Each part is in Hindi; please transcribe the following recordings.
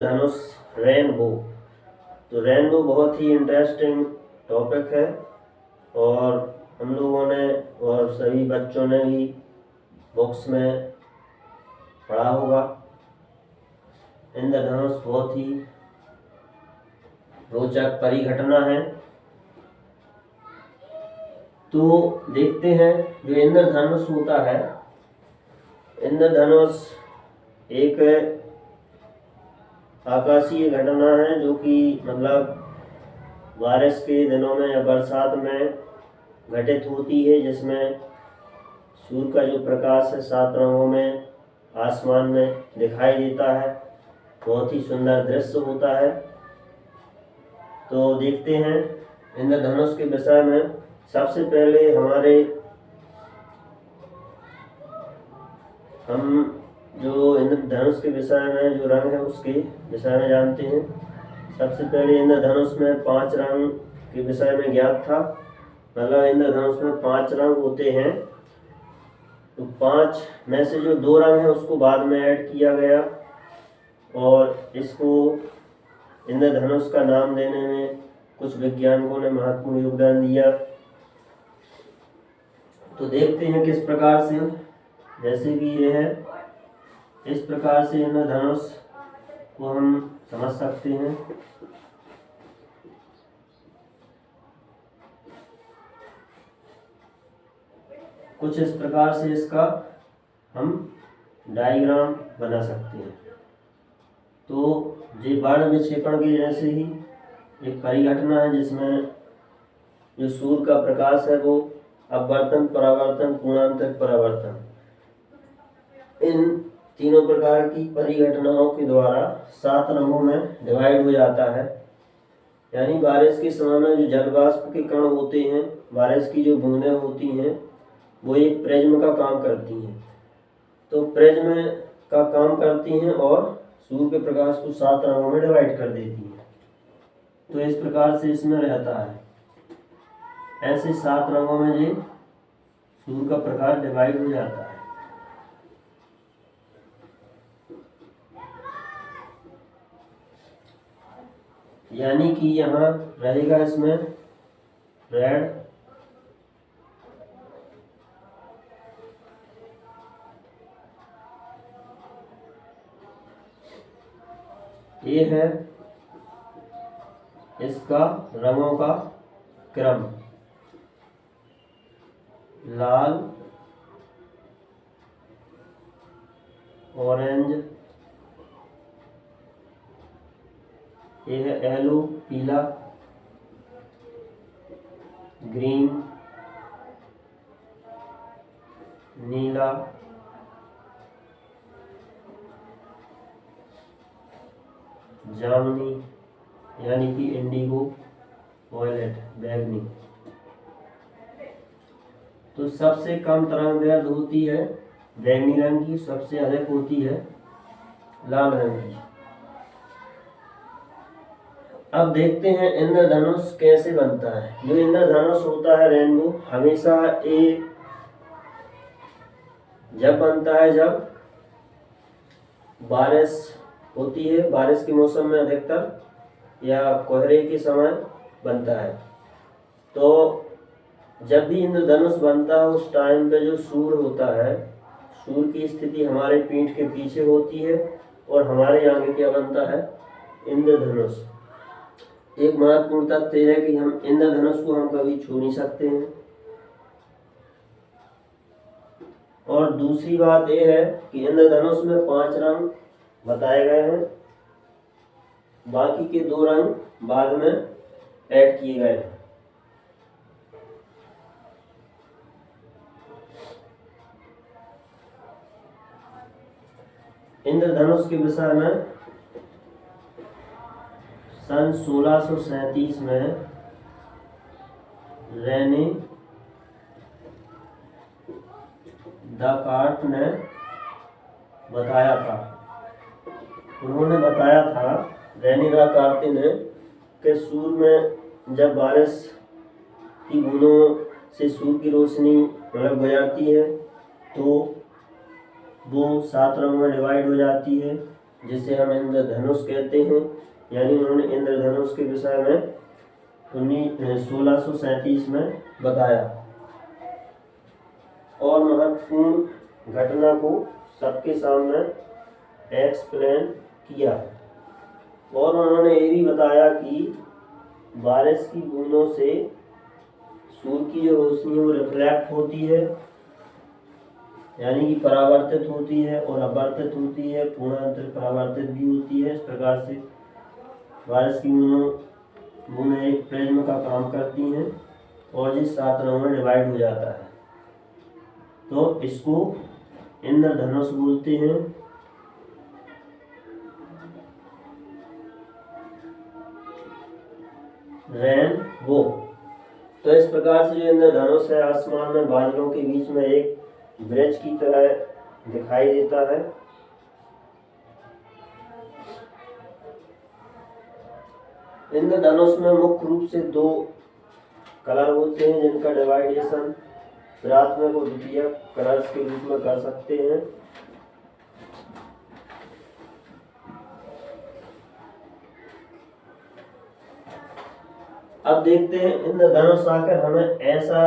धनुष रेनबो। तो रेनबो बहुत ही इंटरेस्टिंग टॉपिक है और हम लोगों ने और सभी बच्चों ने भी बुक्स में पढ़ा होगा। इंद्रधनुष बहुत ही रोचक परिघटना है। तो देखते हैं जो इंद्रधनुष होता है। इंद्रधनुष एक आकाशीय घटना है जो कि मतलब बारिश के दिनों में या बरसात में घटित होती है, जिसमें सूर्य का जो प्रकाश है 7 रंगों में आसमान में दिखाई देता है। बहुत ही सुंदर दृश्य होता है। तो देखते हैं इंद्रधनुष के विषय में। सबसे पहले हम जो इंद्रधनुष के विषय में जो रंग है उसके विषय में जानते हैं। सबसे पहले इंद्रधनुष में 5 रंग के विषय में ज्ञात था। मतलब इंद्रधनुष में 5 रंग होते हैं। तो 5 में से जो 2 रंग हैं उसको बाद में ऐड किया गया और इसको इंद्रधनुष का नाम देने में कुछ वैज्ञानिकों ने महत्वपूर्ण योगदान दिया। तो देखते हैं किस प्रकार से, जैसे कि ये है, इस प्रकार से इंद्रधनुष को हम समझ सकते हैं। कुछ इस प्रकार से इसका हम डायग्राम बना सकते हैं। तो ये वर्ण विक्षेपण के जैसे ही एक परिघटना है जिसमें जो सूर्य का प्रकाश है वो अपवर्तन, परावर्तन, कोणांतक परावर्तन, इन तीनों प्रकार की परिघटनाओं के द्वारा 7 रंगों में डिवाइड हो जाता है। यानी बारिश के समय में जो जलवाष्प के कण होते हैं, बारिश की जो बूंदें होती हैं, वो एक प्रिज्म का काम करती हैं। तो प्रिज्म का काम करती हैं और सूर्य के प्रकाश को 7 रंगों में डिवाइड कर देती हैं। तो इस प्रकार से इसमें रहता है। ऐसे 7 रंगों में ये सूर्य का प्रकाश डिवाइड हो जाता है। यानी कि यहाँ रहेगा इसमें रेड, ये है इसका रंगों का क्रम, लाल, ऑरेंज, ये है येलो पीला, ग्रीन, नीला, जामुनी यानी कि इंडिगो, वायलेट, बैगनी। तो सबसे कम तरंगदैर्घ्य होती है बैगनी रंग की, सबसे अधिक होती है लाल रंग की। अब देखते हैं इंद्रधनुष कैसे बनता है। जो इंद्रधनुष होता है रेनबो, हमेशा ये जब बनता है जब बारिश होती है, बारिश के मौसम में अधिकतर या कोहरे के समय बनता है। तो जब भी इंद्रधनुष बनता है उस टाइम पे जो सूर्य होता है, सूर्य की स्थिति हमारे पीठ के पीछे होती है और हमारे आगे क्या बनता है, इंद्रधनुष। एक महत्वपूर्ण तथ्य है कि हम इंद्रधनुष को हम कभी छू नहीं सकते हैं। और दूसरी बात यह है कि इंद्रधनुष में 5 रंग बताए गए हैं, बाकी के 2 रंग बाद में ऐड किए गए हैं। इंद्रधनुष के विषय में सन 1637 में रेने डेकार्ट ने बताया था। उन्होंने बताया था, रेने डेकार्ट ने, कि सूर्य में जब बारिश की बूंदों से सूर्य की रोशनी मतलब गुजरती है तो वो 7 रंगों में डिवाइड हो जाती है। जिसे हम इंद्रधनुष कहते हैं, यानी उन्होंने इंद्रधनुष के विषय में 1637 में बताया और महत्वपूर्ण घटना को सबके सामने एक्सप्लेन किया। और उन्होंने ये भी बताया कि बारिश की बूंदों से सूर्य की जो रोशनी वो रिफ्लेक्ट होती है, यानी कि परावर्तित होती है और अपवर्तित होती है, पूर्णांतर परावर्तित भी होती है। इस प्रकार से बारिश की बूंदें एक प्रिज्म का काम करती हैं और जिस 7 रंगों में डिवाइड हो जाता है, तो इसको इंद्रधनुष बोलते हैं। रेनबो। तो इस प्रकार से जो इंद्रधनुष है आसमान में बादलों के बीच में एक ब्रिज की तरह दिखाई देता है। इंद्रधनुष में मुख्य रूप से 2 कलर होते हैं जिनका डिवाइडेशन प्राथमिक और द्वितीयक कलर्स के रूप में कर सकते हैं। अब देखते हैं इंद्रधनुष आकर हमें ऐसा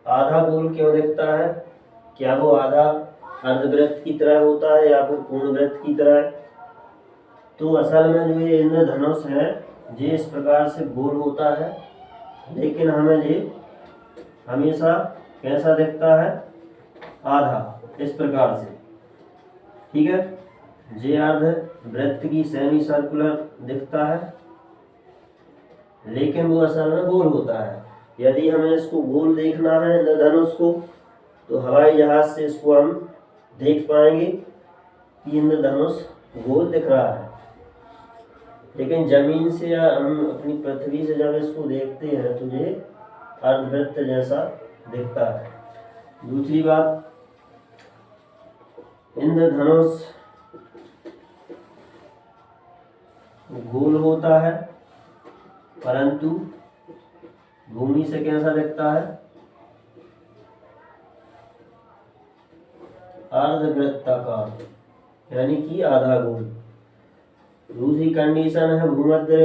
आधा गोल क्यों दिखता है। क्या वो आधा अर्धवृत्त की तरह होता है या फिर पूर्ण वृत्त की तरह। तो असल में जो ये इंद्रधनुष है ये इस प्रकार से गोल होता है, लेकिन हमें ये हमेशा कैसा दिखता है, आधा, इस प्रकार से। ठीक है, ये अर्धवृत्त की सेमी सर्कुलर दिखता है, लेकिन वो असल में गोल होता है। यदि हमें इसको गोल देखना है इंद्रधनुष को, तो हवाई जहाज से इसको हम देख पाएंगे कि इंद्रधनुष गोल दिख रहा है, लेकिन जमीन से या हम अपनी पृथ्वी से जब इसको देखते हैं तो ये अर्धवृत्त जैसा दिखता है। दूसरी बात, इंद्रधनुष गोल होता है परंतु भूमि से कैसा दिखता है, अर्धवृत्ताकार, यानी कि आधा गोल। दूसरी कंडीशन है भूमध्य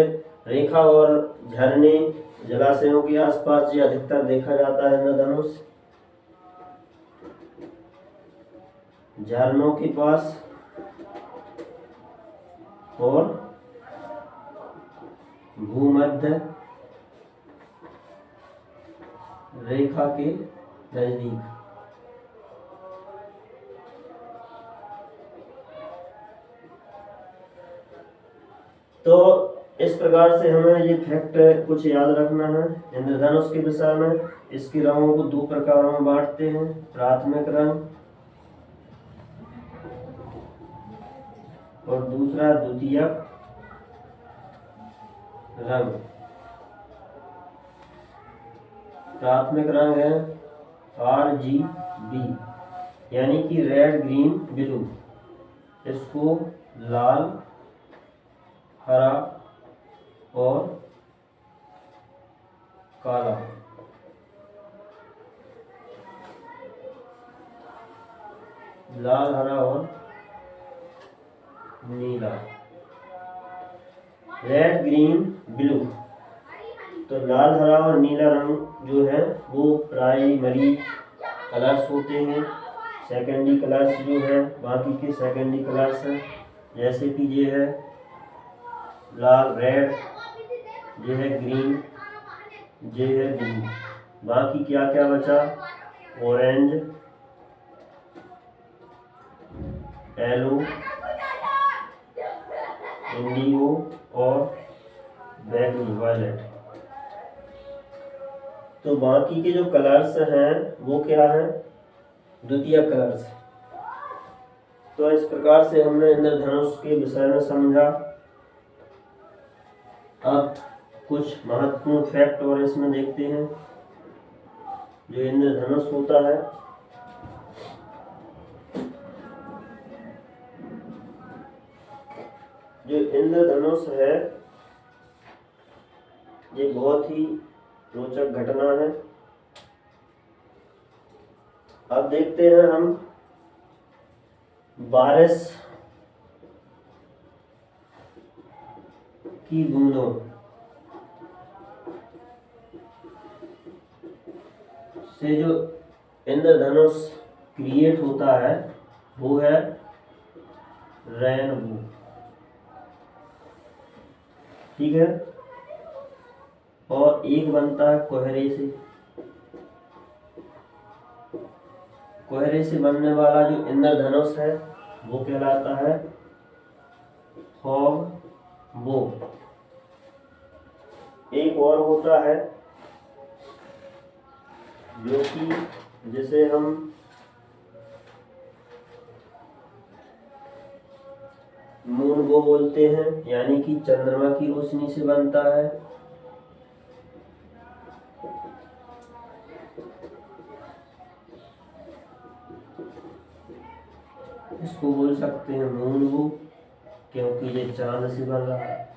रेखा और झरने जलाशयों के आसपास ये अधिकतर देखा जाता है इंद्रधनुष। झरनों के पास और भूमध्य रेखा के नजदीक। तो इस प्रकार से हमें ये फैक्ट कुछ याद रखना है इंद्रधनुष के विषय में। इसके रंगों को 2 प्रकारों में बांटते हैं, प्राथमिक रंग और दूसरा द्वितीयक रंग। प्राथमिक रंग है RGB, यानी कि रेड, ग्रीन, ब्लू। इसको लाल, हरा और काला। लाल, हरा और नीला। Red, green, blue. तो लाल, हरा और नीला रंग जो है वो प्राइमरी कलर्स होते हैं। सेकेंडरी कलर्स जो है बाकी के सेकेंडरी कलर्स हैं, जैसे कि ये है लाल, रेड, ये है ग्रीन, ये है ब्लू। बाकी क्या क्या बचा, ऑरेंज, येलो, इंडिगो और बैगनी, वायलेट। तो बाकी के जो कलर्स हैं वो क्या हैं, द्वितीय कलर्स। तो इस प्रकार से हमने इंद्रधनुष के विषय में समझा। अब कुछ महत्वपूर्ण फैक्ट और इसमें देखते हैं। जो इंद्रधनुष होता है जो इंद्रधनुष है ये बहुत ही रोचक घटना है। अब देखते हैं हम बारिश की बूंदों से जो इंद्रधनुष क्रिएट होता है वो है रेनबो। ठीक है। और एक बनता है कोहरे से। कोहरे से बनने वाला जो इंद्रधनुष है वो कहलाता है फॉग-बो। एक और होता है जो कि जिसे हम मून-बो बोलते हैं, यानी कि चंद्रमा की रोशनी से बनता है। इसको बोल सकते हैं मून-बो क्योंकि ये चांद से बन रहा है।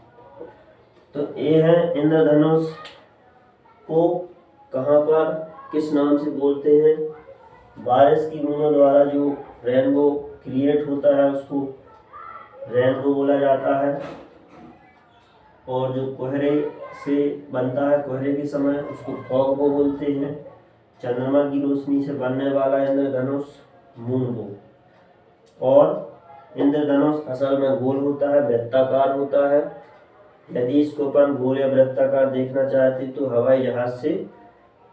तो ये है इंद्रधनुष को कहाँ पर किस नाम से बोलते हैं। बारिश की बूंदों द्वारा जो रेनबो क्रिएट होता है उसको रेनबो बोला जाता है। और जो कोहरे से बनता है कोहरे के समय उसको फॉग-बो बोलते हैं। चंद्रमा की रोशनी से बनने वाला इंद्रधनुष मून-बो। और इंद्रधनुष असल में गोल होता है, वृत्ताकार होता है। यदि इसको अपन गोल या वृत्ताकार देखना चाहते तो हवाई जहाज से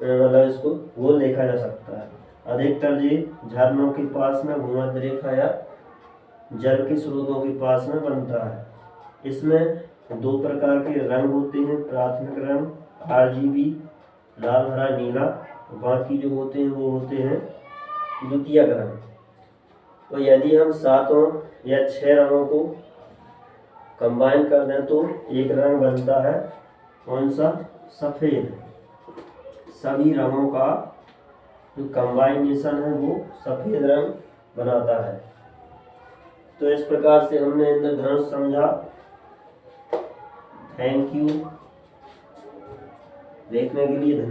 मतलब इसको गोल देखा जा सकता है। अधिकतर ये झरनों के पास में भूमध्य रेखा या जल के स्रोतों के पास में बनता है। इसमें दो प्रकार के रंग होते हैं। प्राथमिक रंग RGB लाल हरा नीला, बाकी जो होते हैं वो होते हैं द्वितीयक रंग। तो यदि हम 7 या 6 रंगों को कंबाइन कर दें तो एक रंग बनता है कौन सा, सफ़ेद। सभी रंगों का जो कंबाइनेशन है वो सफ़ेद रंग बनाता है। तो इस प्रकार से हमने इंद्रधनुष समझा। थैंक यू देखने के लिए।